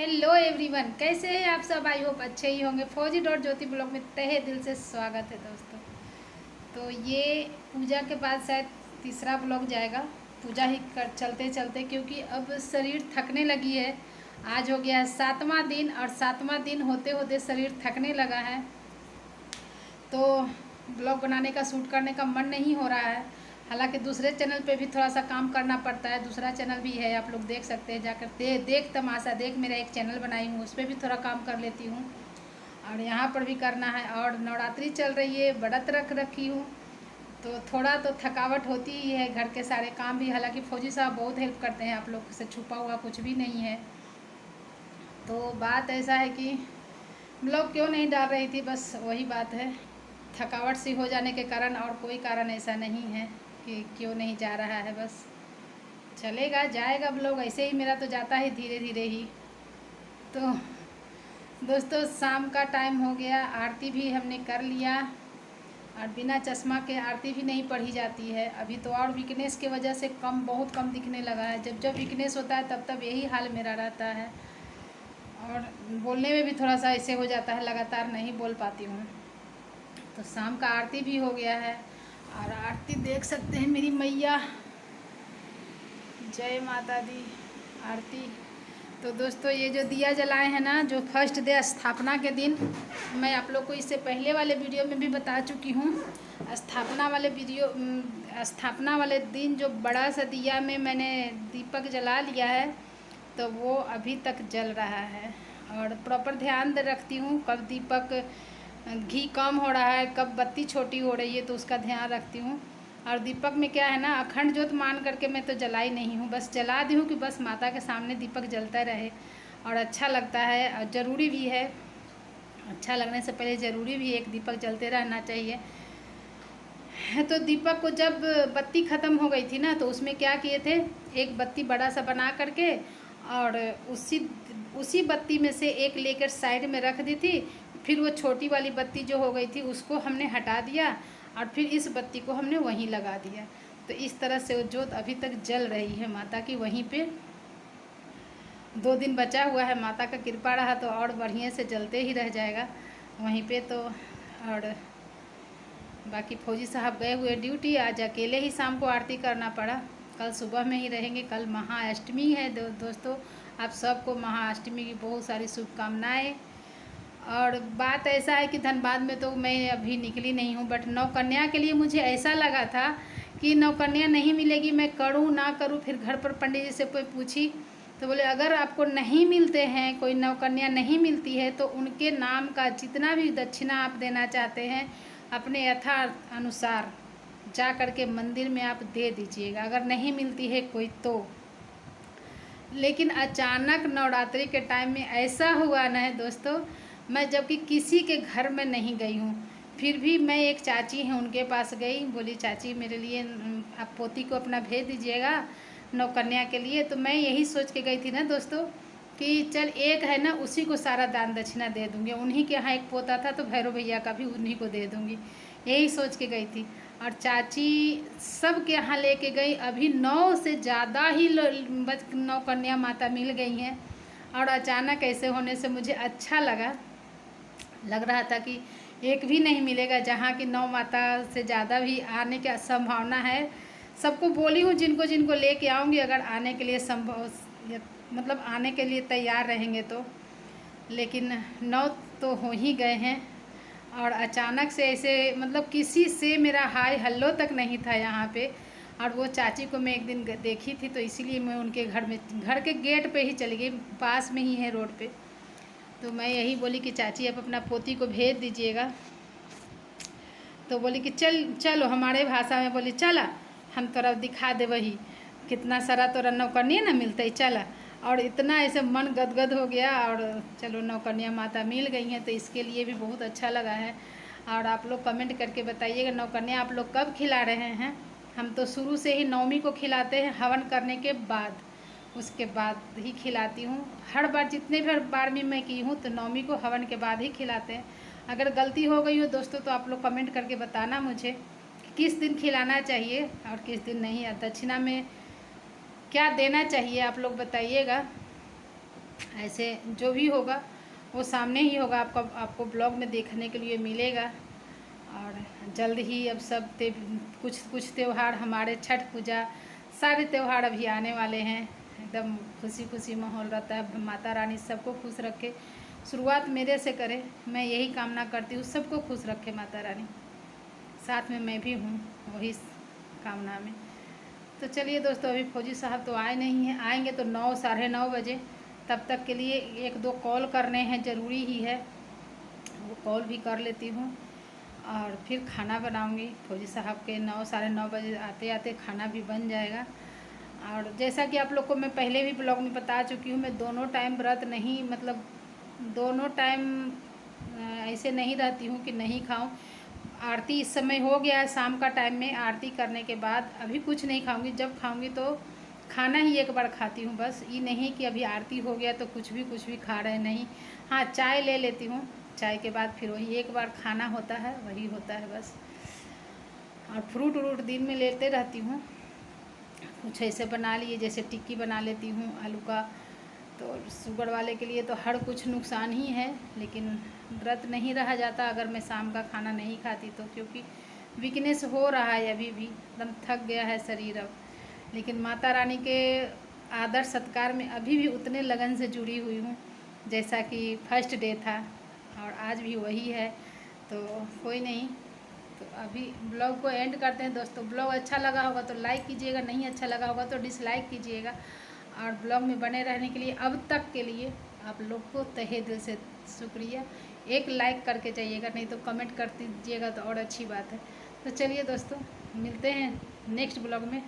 Hello everyone, कैसे हैं आप सब। आई होप अच्छे ही होंगे। फौजी डॉट ज्योति ब्लॉग में तहे दिल से स्वागत है दोस्तों। तो ये पूजा के बाद शायद तीसरा ब्लॉग जाएगा, पूजा ही कर चलते चलते, क्योंकि अब शरीर थकने लगी है। आज हो गया है 7वां दिन और 7वां दिन होते होते शरीर थकने लगा है, तो ब्लॉग बनाने का शूट करने का मन नहीं हो रहा है। हालांकि दूसरे चैनल पे भी थोड़ा सा काम करना पड़ता है, दूसरा चैनल भी है, आप लोग देख सकते हैं जाकर। देख तमाशा देख, मेरा एक चैनल बनाई हूँ, उस पर भी थोड़ा काम कर लेती हूँ और यहाँ पर भी करना है। और नवरात्रि चल रही है, व्रत रख रखी हूँ, तो थोड़ा तो थकावट होती ही है। घर के सारे काम भी, हालांकि फौजी साहब बहुत हेल्प करते हैं, आप लोग से छुपा हुआ कुछ भी नहीं है। तो बात ऐसा है कि ब्लॉग क्यों नहीं डाल रही थी, बस वही बात है, थकावट सी हो जाने के कारण, और कोई कारण ऐसा नहीं है कि क्यों नहीं जा रहा है। बस चलेगा जाएगा ब्लॉग, ऐसे ही मेरा तो जाता है धीरे धीरे ही। तो दोस्तों शाम का टाइम हो गया, आरती भी हमने कर लिया, और बिना चश्मा के आरती भी नहीं पढ़ी जाती है अभी तो। और वीकनेस की वजह से बहुत कम दिखने लगा है। जब जब वीकनेस होता है तब तब यही हाल मेरा रहता है, और बोलने में भी थोड़ा सा ऐसे हो जाता है, लगातार नहीं बोल पाती हूँ। तो शाम का आरती भी हो गया है, और आरती देख सकते हैं मेरी मैया, जय माता दी आरती। तो दोस्तों ये जो दिया जलाए हैं ना, जो फर्स्ट डे स्थापना के दिन, मैं आप लोग को इससे पहले वाले वीडियो में भी बता चुकी हूँ। स्थापना वाले दिन जो बड़ा सा दिया में मैंने दीपक जला लिया है, तो वो अभी तक जल रहा है। और प्रॉपर ध्यान रखती हूँ कब दीपक घी कम हो रहा है, कब बत्ती छोटी हो रही है, तो उसका ध्यान रखती हूँ। और दीपक में क्या है ना, अखंड ज्योत मान करके मैं तो जलाई नहीं हूँ, बस जला दी हूँ कि बस माता के सामने दीपक जलता रहे, और अच्छा लगता है और ज़रूरी भी है। अच्छा लगने से पहले ज़रूरी भी एक दीपक जलते रहना चाहिए। तो दीपक को जब बत्ती ख़त्म हो गई थी ना, तो उसमें क्या किए थे, एक बत्ती बड़ा सा बना करके, और उसी बत्ती में से एक लेकर साइड में रख दी थी। फिर वो छोटी वाली बत्ती जो हो गई थी उसको हमने हटा दिया, और फिर इस बत्ती को हमने वहीं लगा दिया। तो इस तरह से वो जोत अभी तक जल रही है माता की वहीं पे। 2 दिन बचा हुआ है, माता का कृपा रहा तो और बढ़िया से जलते ही रह जाएगा वहीं पे। तो और बाकी फौजी साहब गए हुए ड्यूटी, आज अकेले ही शाम को आरती करना पड़ा। कल सुबह में ही रहेंगे, कल महाअष्टमी है। दोस्तों आप सबको महाअष्टमी की बहुत सारी शुभकामनाएं। और बात ऐसा है कि धनबाद में तो मैं अभी निकली नहीं हूँ, बट नौकन्या के लिए मुझे ऐसा लगा था कि नौकन्या नहीं मिलेगी, मैं करूँ ना करूँ। फिर घर पर पंडित जी से कोई पूछी तो बोले अगर आपको नहीं मिलते हैं, कोई नौकन्या नहीं मिलती है, तो उनके नाम का जितना भी दक्षिणा आप देना चाहते हैं अपने यथार्थ अनुसार जा कर के मंदिर में आप दे दीजिएगा, अगर नहीं मिलती है कोई तो। लेकिन अचानक नवरात्रि के टाइम में ऐसा हुआ ना है दोस्तों, मैं जबकि किसी के घर में नहीं गई हूँ, फिर भी मैं एक चाची हैं उनके पास गई। बोली चाची मेरे लिए आप पोती को अपना भेज दीजिएगा नौकन्या के लिए। तो मैं यही सोच के गई थी ना दोस्तों कि चल एक है ना, उसी को सारा दान दक्षिणा दे दूँगी। उन्हीं के यहाँ एक पोता था तो भैरव भैया का भी उन्हीं को दे दूँगी, यही सोच के गई थी। और चाची सब के यहाँ लेके गई, अभी 9 से ज़्यादा ही नौकन्या माता मिल गई हैं। और अचानक ऐसे होने से मुझे अच्छा लग रहा था कि एक भी नहीं मिलेगा, जहाँ की 9 माता से ज़्यादा भी आने की संभावना है। सबको बोली हूँ जिनको जिनको लेके आऊँगी, अगर आने के लिए मतलब आने के लिए तैयार रहेंगे तो। लेकिन 9 तो हो ही गए हैं, और अचानक से ऐसे मतलब किसी से मेरा हाय हल्लो तक नहीं था यहाँ पे। और वो चाची को मैं एक दिन देखी थी, तो इसीलिए मैं उनके घर के गेट पे ही चली गई, पास में ही है रोड पे। तो मैं यही बोली कि चाची आप अपना पोती को भेज दीजिएगा। तो बोली कि चलो, हमारे भाषा में बोली चला हम तोरा दिखा दे, वही कितना सारा तोरा नौकन्या ना मिलते चला। और इतना ऐसे मन गदगद हो गया, और चलो नौकन्या माता मिल गई हैं, तो इसके लिए भी बहुत अच्छा लगा है। और आप लोग कमेंट करके बताइएगा नौकन्या आप लोग कब खिला रहे हैं। हम तो शुरू से ही नवमी को खिलाते हैं, हवन करने के बाद, उसके बाद ही खिलाती हूँ। हर बार जितने भी बार भी मैं की हूँ तो नवमी को हवन के बाद ही खिलाते हैं। अगर गलती हो गई हो दोस्तों तो आप लोग कमेंट करके बताना मुझे किस दिन खिलाना चाहिए और किस दिन नहीं। दक्षिणा में क्या देना चाहिए आप लोग बताइएगा। ऐसे जो भी होगा वो सामने ही होगा, आपको ब्लॉग में देखने के लिए मिलेगा। और जल्द ही अब सब कुछ त्यौहार, हमारे छठ पूजा, सारे त्यौहार अभी आने वाले हैं। एकदम खुशी खुशी माहौल रहता है। माता रानी सबको खुश रखे। शुरुआत मेरे से करे, मैं यही कामना करती हूँ, सबको खुश रखे माता रानी। साथ में मैं भी हूँ वही कामना में। तो चलिए दोस्तों, अभी फौजी साहब तो आए नहीं हैं, आएंगे तो 9 साढ़े 9 बजे। तब तक के लिए 1-2 कॉल करने हैं, ज़रूरी ही है, वो कॉल भी कर लेती हूँ। और फिर खाना बनाऊँगी। फौजी साहब के 9 साढ़े 9 बजे आते आते खाना भी बन जाएगा। और जैसा कि आप लोग को मैं पहले भी ब्लॉग में बता चुकी हूँ, मैं दोनों टाइम व्रत नहीं, मतलब दोनों टाइम ऐसे नहीं रहती हूँ कि नहीं खाऊं। आरती इस समय हो गया है, शाम का टाइम में आरती करने के बाद अभी कुछ नहीं खाऊंगी। जब खाऊंगी तो खाना ही एक बार खाती हूँ बस। ये नहीं कि अभी आरती हो गया तो कुछ भी खा रहे, नहीं। हाँ, चाय ले लेती हूँ, चाय के बाद फिर वही एक बार खाना होता है, वही होता है बस। और फ्रूट व्रूट दिन में लेते रहती हूँ। कुछ ऐसे बना लिए, जैसे टिक्की बना लेती हूँ आलू का। तो शुगर वाले के लिए तो हर कुछ नुकसान ही है, लेकिन व्रत नहीं रहा जाता अगर मैं शाम का खाना नहीं खाती तो, क्योंकि वीकनेस हो रहा है, अभी भी एकदम थक गया है शरीर अब। लेकिन माता रानी के आदर सत्कार में अभी भी उतने लगन से जुड़ी हुई हूँ जैसा कि फर्स्ट डे था, और आज भी वही है। तो कोई नहीं, तो अभी ब्लॉग को एंड करते हैं दोस्तों। ब्लॉग अच्छा लगा होगा तो लाइक कीजिएगा, नहीं अच्छा लगा होगा तो डिसलाइक कीजिएगा। और ब्लॉग में बने रहने के लिए अब तक के लिए आप लोग को तहे दिल से शुक्रिया। एक लाइक करके जाइएगा, नहीं तो कमेंट कर दीजिएगा तो और अच्छी बात है। तो चलिए दोस्तों, मिलते हैं नेक्स्ट ब्लॉग में।